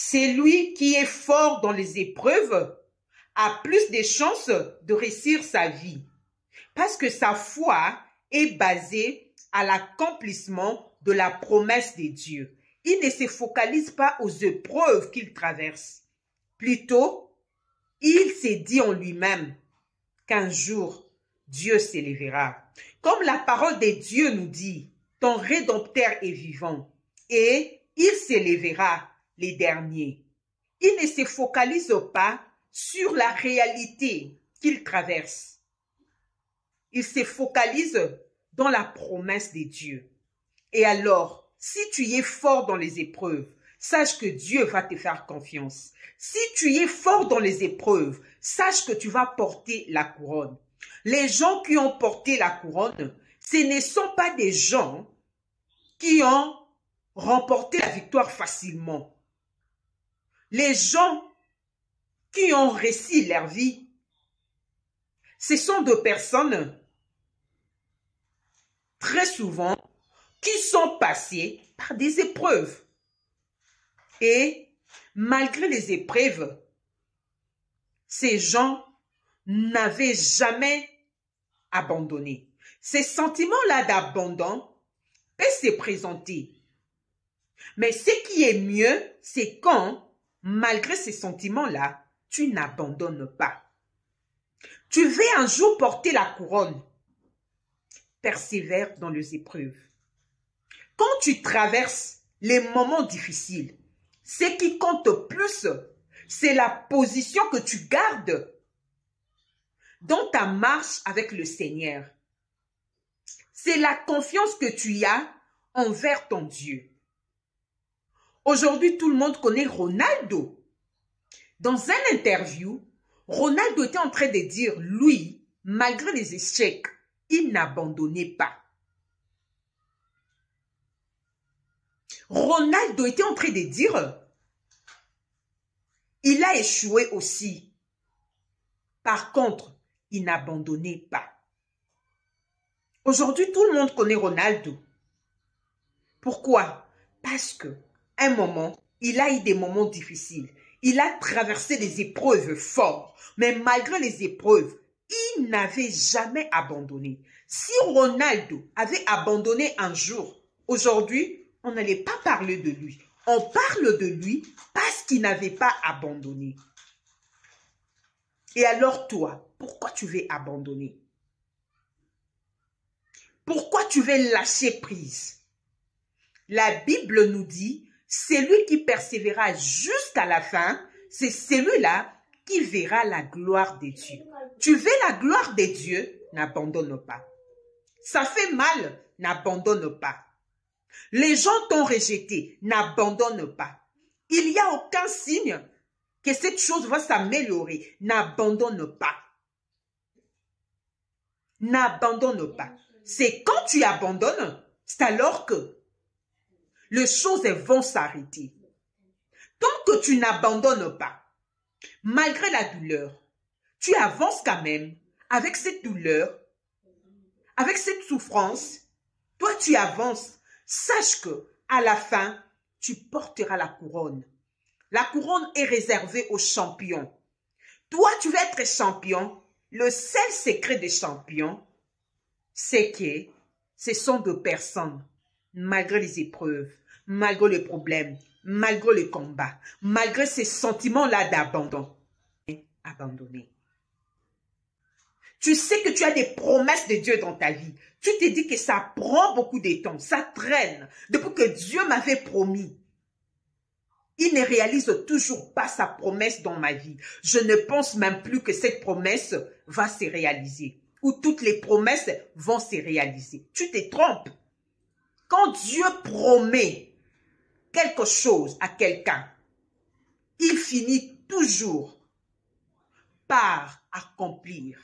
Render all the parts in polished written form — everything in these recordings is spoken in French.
C'est lui qui est fort dans les épreuves a plus de chances de réussir sa vie parce que sa foi est basée à l'accomplissement de la promesse de Dieu. Il ne se focalise pas aux épreuves qu'il traverse. Plutôt, il s'est dit en lui-même qu'un jour, Dieu s'élèvera. Comme la parole de Dieu nous dit, ton Rédempteur est vivant et il s'élèvera les derniers. Il ne se focalise pas sur la réalité qu'il traverse. Il se focalise dans la promesse de Dieu. Et alors, si tu es fort dans les épreuves, sache que Dieu va te faire confiance. Si tu es fort dans les épreuves, sache que tu vas porter la couronne. Les gens qui ont porté la couronne, ce ne sont pas des gens qui ont remporté la victoire facilement. Les gens qui ont réussi leur vie, ce sont des personnes très souvent qui sont passées par des épreuves. Et malgré les épreuves, ces gens n'avaient jamais abandonné. Ces sentiments-là d'abandon peuvent se présenter. Mais ce qui est mieux, c'est quand, malgré ces sentiments-là, tu n'abandonnes pas. Tu veux un jour porter la couronne. Persévère dans les épreuves. Quand tu traverses les moments difficiles, ce qui compte plus, c'est la position que tu gardes dans ta marche avec le Seigneur. C'est la confiance que tu as envers ton Dieu. Aujourd'hui, tout le monde connaît Ronaldo. Dans une interview, Ronaldo était en train de dire, lui, malgré les échecs, il n'abandonnait pas. Ronaldo était en train de dire, il a échoué aussi. Par contre, il n'abandonnait pas. Aujourd'hui, tout le monde connaît Ronaldo. Pourquoi? Parce que, un moment, il a eu des moments difficiles. Il a traversé des épreuves fortes. Mais malgré les épreuves, il n'avait jamais abandonné. Si Ronaldo avait abandonné un jour, aujourd'hui, on n'allait pas parler de lui. On parle de lui parce qu'il n'avait pas abandonné. Et alors toi, pourquoi tu veux abandonner? Pourquoi tu veux lâcher prise? La Bible nous dit, celui qui persévérera jusqu'à la fin, c'est celui-là qui verra la gloire de Dieu. Tu veux la gloire de Dieu, n'abandonne pas. Ça fait mal, n'abandonne pas. Les gens t'ont rejeté, n'abandonne pas. Il n'y a aucun signe que cette chose va s'améliorer, n'abandonne pas. N'abandonne pas. C'est quand tu abandonnes, c'est alors que les choses vont s'arrêter. Tant que tu n'abandonnes pas, malgré la douleur, tu avances quand même avec cette douleur, avec cette souffrance. Toi, tu avances. Sache que à la fin, tu porteras la couronne. La couronne est réservée aux champions. Toi, tu veux être champion. Le seul secret des champions, c'est que ce sont des personnes, malgré les épreuves, malgré les problèmes, malgré les combats, malgré ces sentiments-là d'abandon, abandonner. Tu sais que tu as des promesses de Dieu dans ta vie. Tu te dis que ça prend beaucoup de temps, ça traîne. Depuis que Dieu m'avait promis, il ne réalise toujours pas sa promesse dans ma vie. Je ne pense même plus que cette promesse va se réaliser. Ou toutes les promesses vont se réaliser. Tu te trompes. Quand Dieu promet quelque chose à quelqu'un, il finit toujours par accomplir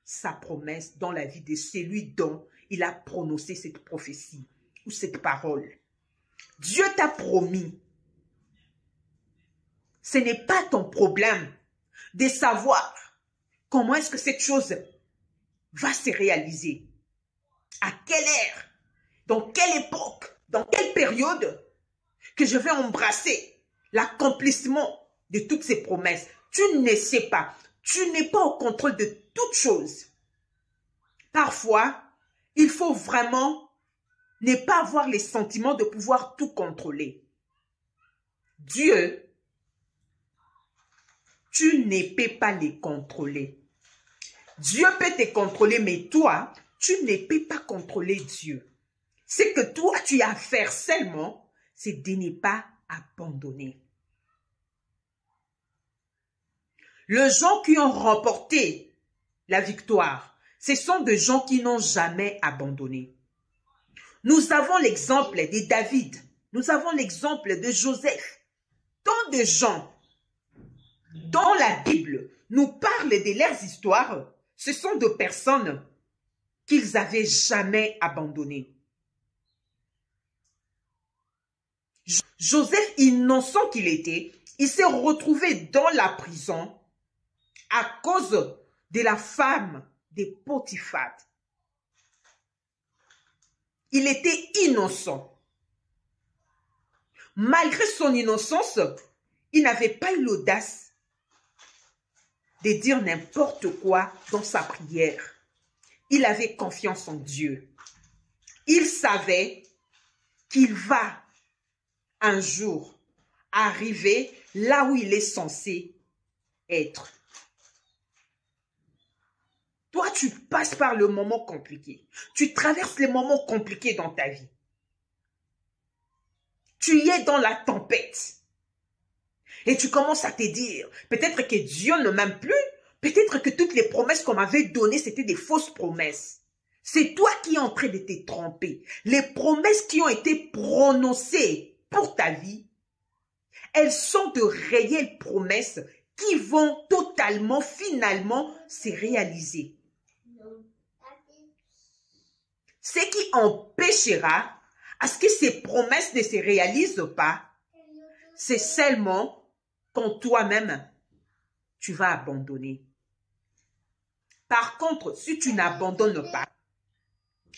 sa promesse dans la vie de celui dont il a prononcé cette prophétie ou cette parole. Dieu t'a promis. Ce n'est pas ton problème de savoir comment est-ce que cette chose va se réaliser. À quelle ère, dans quelle époque, dans quelle période que je vais embrasser l'accomplissement de toutes ces promesses. Tu ne sais pas. Tu n'es pas au contrôle de toutes choses. Parfois, il faut vraiment ne pas avoir les sentiments de pouvoir tout contrôler. Dieu, tu ne peux pas les contrôler. Dieu peut te contrôler, mais toi, tu ne peux pas contrôler Dieu. Ce que toi, tu as à faire seulement, c'est de ne pas abandonner. Les gens qui ont remporté la victoire, ce sont des gens qui n'ont jamais abandonné. Nous avons l'exemple de David, nous avons l'exemple de Joseph. Tant de gens dans la Bible nous parlent de leurs histoires, ce sont des personnes qu'ils n'avaient jamais abandonnées. Joseph, innocent qu'il était, il s'est retrouvé dans la prison à cause de la femme de Potiphar. Il était innocent. Malgré son innocence, il n'avait pas eu l'audace de dire n'importe quoi dans sa prière. Il avait confiance en Dieu. Il savait qu'il va un jour arriver là où il est censé être. Toi, tu passes par le moment compliqué. Tu traverses les moments compliqués dans ta vie. Tu y es dans la tempête. Et tu commences à te dire, peut-être que Dieu ne m'aime plus. Peut-être que toutes les promesses qu'on m'avait données, c'était des fausses promesses. C'est toi qui es en train de te tromper. Les promesses qui ont été prononcées pour ta vie, elles sont de réelles promesses qui vont totalement, finalement, se réaliser. Ce qui empêchera à ce que ces promesses ne se réalisent pas, c'est seulement quand toi-même, tu vas abandonner. Par contre, si tu n'abandonnes pas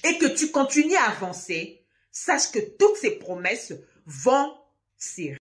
et que tu continues à avancer, sache que toutes ces promesses vont se réaliser.